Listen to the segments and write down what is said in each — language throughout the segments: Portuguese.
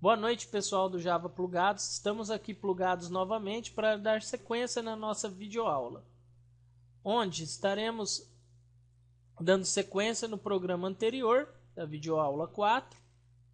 Boa noite, pessoal do Java Plugados. Estamos aqui plugados novamente para dar sequência na nossa videoaula, onde estaremos dando sequência no programa anterior, da videoaula 4,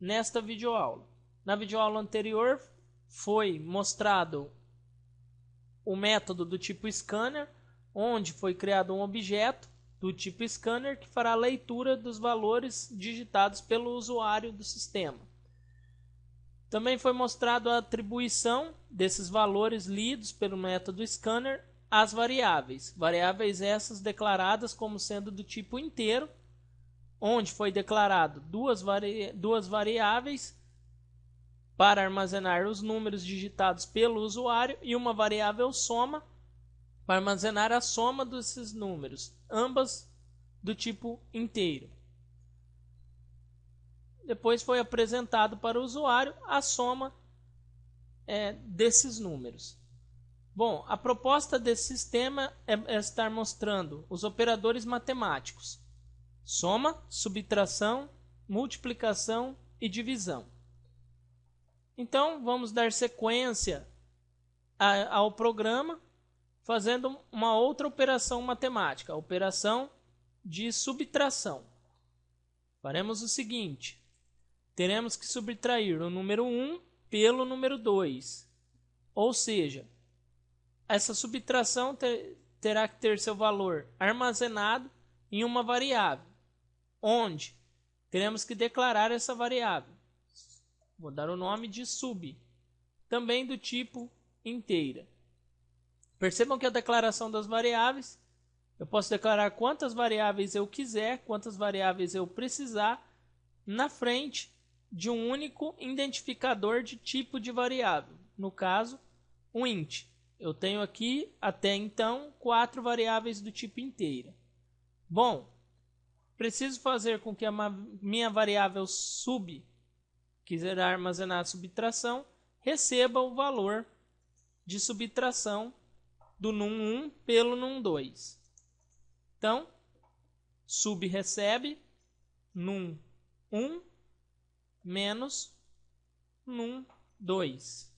nesta videoaula. Na videoaula anterior foi mostrado o método do tipo scanner, onde foi criado um objeto do tipo scanner que fará a leitura dos valores digitados pelo usuário do sistema. Também foi mostrado a atribuição desses valores lidos pelo método scanner às variáveis. Variáveis essas declaradas como sendo do tipo inteiro, onde foi declarado duas variáveis para armazenar os números digitados pelo usuário e uma variável soma para armazenar a soma desses números, ambas do tipo inteiro. Depois foi apresentado para o usuário a soma desses números. Bom, a proposta desse sistema é estar mostrando os operadores matemáticos: soma, subtração, multiplicação e divisão. Então, vamos dar sequência ao programa fazendo uma outra operação matemática, a operação de subtração. Faremos o seguinte: teremos que subtrair o número 1 pelo número 2. Ou seja, essa subtração terá que ter seu valor armazenado em uma variável, onde teremos que declarar essa variável. Vou dar o nome de sub, também do tipo inteira. Percebam que a declaração das variáveis, eu posso declarar quantas variáveis eu quiser, quantas variáveis eu precisar, na frente de um único identificador de tipo de variável. No caso, um int. Eu tenho aqui, até então, 4 variáveis do tipo inteira. Bom, preciso fazer com que a minha variável sub, que irá armazenar a subtração, receba o valor de subtração do num1 pelo num2. Então, sub recebe num1 menos num2,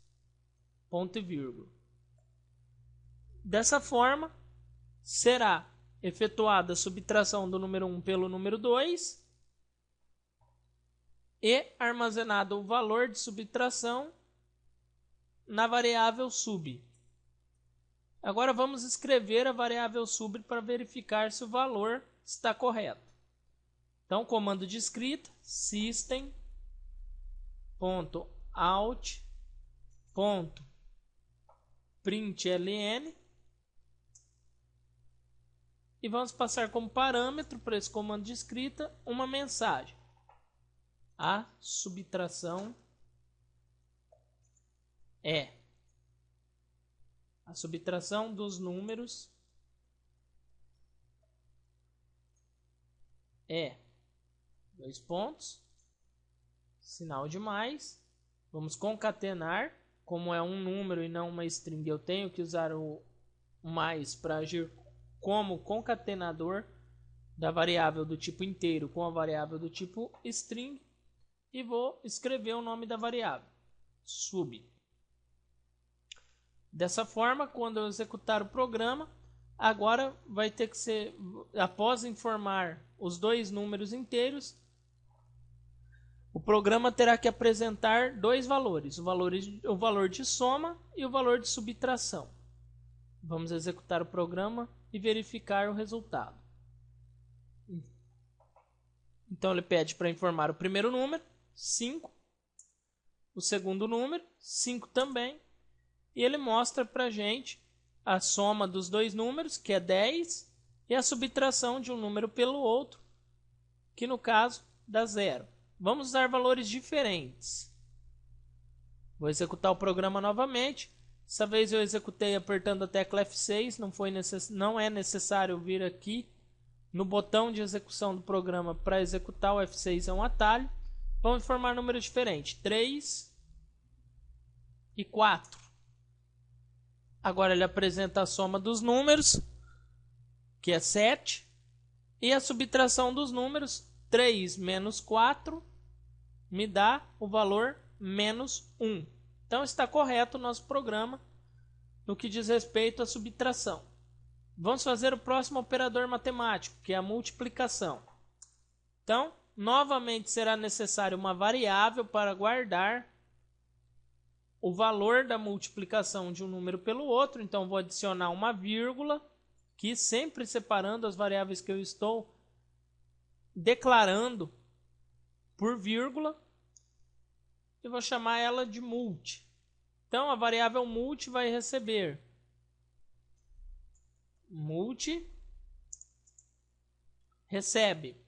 ponto e vírgula. Dessa forma, será efetuada a subtração do número 1 pelo número 2 e armazenado o valor de subtração na variável sub. Agora vamos escrever a variável sub para verificar se o valor está correto. Então, comando de escrita, system.out.println, e vamos passar como parâmetro para esse comando de escrita uma mensagem: a subtração é. A subtração dos números é, dois pontos, sinal de mais, vamos concatenar, como é um número e não uma string, eu tenho que usar o mais para agir como concatenador da variável do tipo inteiro com a variável do tipo string, e vou escrever o nome da variável, sub. Dessa forma, quando eu executar o programa, agora vai ter que ser, após informar os dois números inteiros, o programa terá que apresentar dois valores, o valor de soma e o valor de subtração. Vamos executar o programa e verificar o resultado. Então ele pede para informar o primeiro número, 5, o segundo número, 5 também, e ele mostra para a gente a soma dos dois números, que é 10, e a subtração de um número pelo outro, que no caso dá 0. Vamos usar valores diferentes. Vou executar o programa novamente. Dessa vez eu executei apertando a tecla F6, não é necessário vir aqui no botão de execução do programa para executar. O F6 é um atalho. Vamos formar números diferentes, 3 e 4. Agora ele apresenta a soma dos números, que é 7, e a subtração dos números, 3 menos 4, me dá o valor menos 1. Então está correto o nosso programa no que diz respeito à subtração. Vamos fazer o próximo operador matemático, que é a multiplicação. Então, novamente será necessário uma variável para guardar o valor da multiplicação de um número pelo outro. Então, vou adicionar uma vírgula, que sempre separando as variáveis que eu estou declarando por vírgula, e vou chamar ela de multi. Então, a variável multi vai receber multi recebe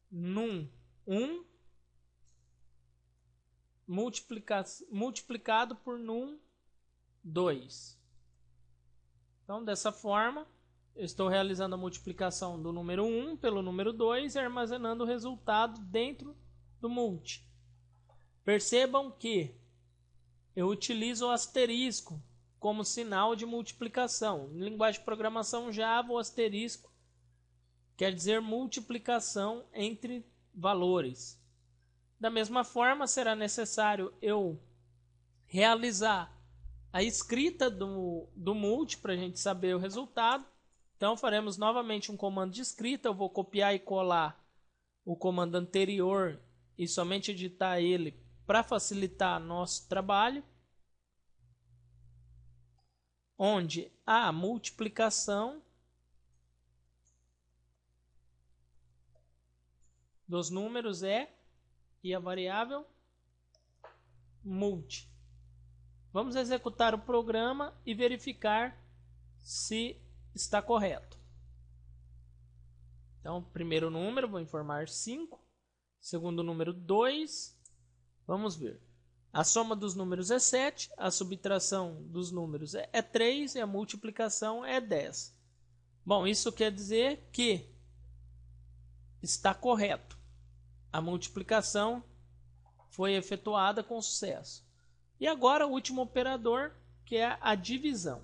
num 1 multiplicado por num 2. Então, dessa forma, eu estou realizando a multiplicação do número 1 pelo número 2 e armazenando o resultado dentro do multi. Percebam que eu utilizo o asterisco como sinal de multiplicação. Em linguagem de programação Java, o asterisco quer dizer multiplicação entre valores. Da mesma forma, será necessário eu realizar a escrita do multi para a gente saber o resultado. Então, faremos novamente um comando de escrita. Eu vou copiar e colar o comando anterior e somente editar ele para facilitar nosso trabalho, onde a multiplicação dos números é e a variável multi. Vamos executar o programa e verificar se está correto. Então, primeiro número, vou informar 5. Segundo número, 2. Vamos ver. A soma dos números é 7, a subtração dos números é 3 e a multiplicação é 10. Bom, isso quer dizer que está correto. A multiplicação foi efetuada com sucesso. E agora o último operador, que é a divisão.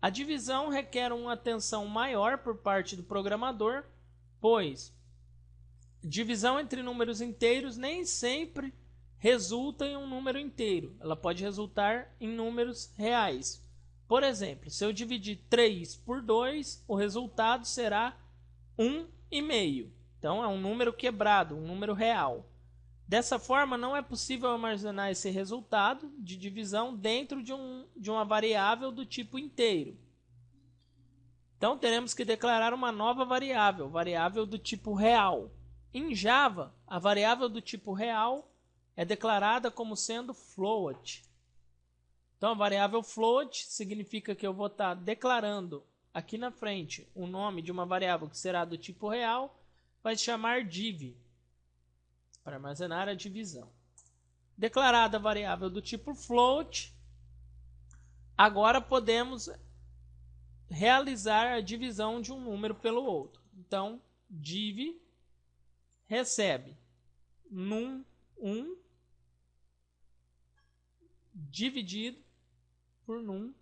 A divisão requer uma atenção maior por parte do programador, pois divisão entre números inteiros nem sempre resulta em um número inteiro. Ela pode resultar em números reais. Por exemplo, se eu dividir 3 por 2, o resultado será 1,5. Então é um número quebrado, um número real. Dessa forma, não é possível armazenar esse resultado de divisão dentro de uma variável do tipo inteiro. Então teremos que declarar uma nova variável, variável do tipo real. Em Java, a variável do tipo real é declarada como sendo float. Então a variável float significa que eu vou estar declarando aqui na frente o nome de uma variável que será do tipo real, vai se chamar div, para armazenar a divisão. Declarada a variável do tipo float, agora podemos realizar a divisão de um número pelo outro. Então, div recebe num1 dividido por num2.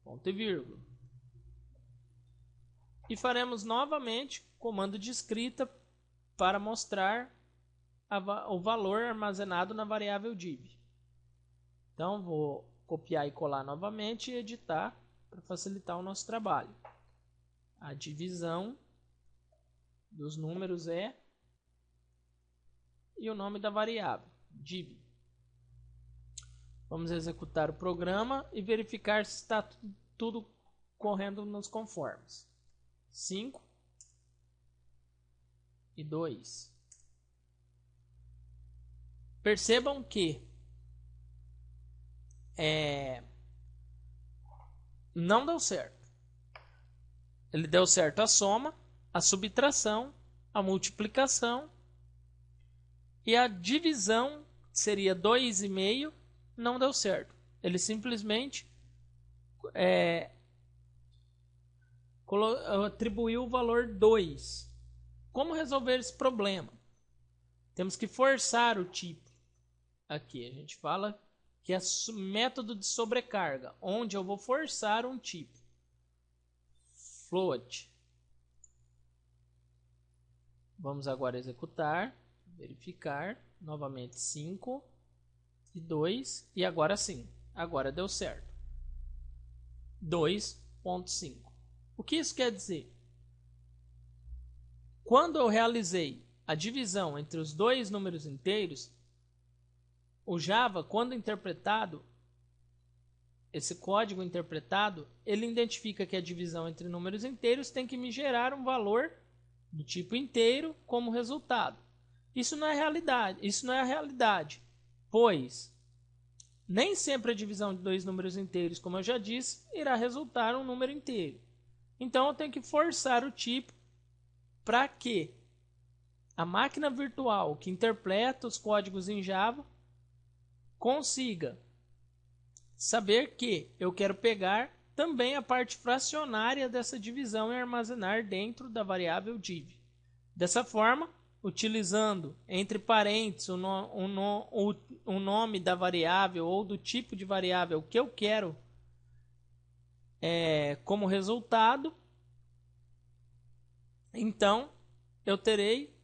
Ponto e vírgula. E faremos novamente comando de escrita para mostrar o valor armazenado na variável div. Então, vou copiar e colar novamente e editar para facilitar o nosso trabalho. A divisão dos números é e o nome da variável, div. Vamos executar o programa e verificar se está tudo correndo nos conformes. 5 e 2. Percebam que não deu certo. Ele deu certo a soma, a subtração, a multiplicação e a divisão seria 2,5, não deu certo. Ele simplesmente atribuiu o valor 2. Como resolver esse problema? Temos que forçar o tipo. Aqui a gente fala que é método de sobrecarga, onde eu vou forçar um tipo. Float. Vamos agora executar. Verificar. Novamente 5 e 2. E agora sim. Agora deu certo. 2,5. O que isso quer dizer? Quando eu realizei a divisão entre os dois números inteiros, o Java, quando interpretado, esse código interpretado, ele identifica que a divisão entre números inteiros tem que me gerar um valor do tipo inteiro como resultado. Isso não é a realidade, pois nem sempre a divisão de dois números inteiros, como eu já disse, irá resultar um número inteiro. Então eu tenho que forçar o tipo para que a máquina virtual que interpreta os códigos em Java consiga saber que eu quero pegar também a parte fracionária dessa divisão e armazenar dentro da variável div. Dessa forma, utilizando entre parênteses o nome da variável ou do tipo de variável que eu quero como resultado, então eu terei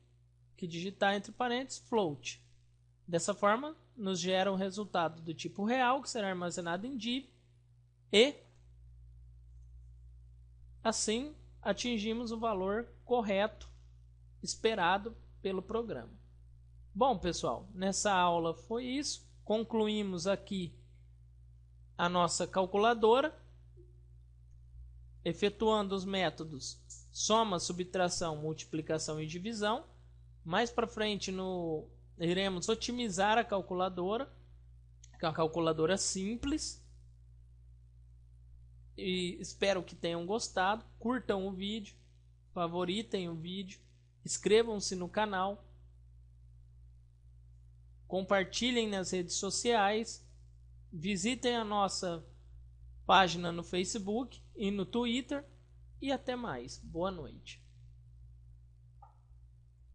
que digitar entre parênteses float. Dessa forma, nos gera um resultado do tipo real, que será armazenado em div, e assim atingimos o valor correto esperado pelo programa. Bom, pessoal, nessa aula foi isso. Concluímos aqui a nossa calculadora, efetuando os métodos soma, subtração, multiplicação e divisão. Mais para frente iremos otimizar a calculadora, que é uma calculadora simples. E espero que tenham gostado. Curtam o vídeo, favoritem o vídeo, inscrevam-se no canal, compartilhem nas redes sociais, visitem a nossa página no Facebook e no Twitter e até mais. Boa noite.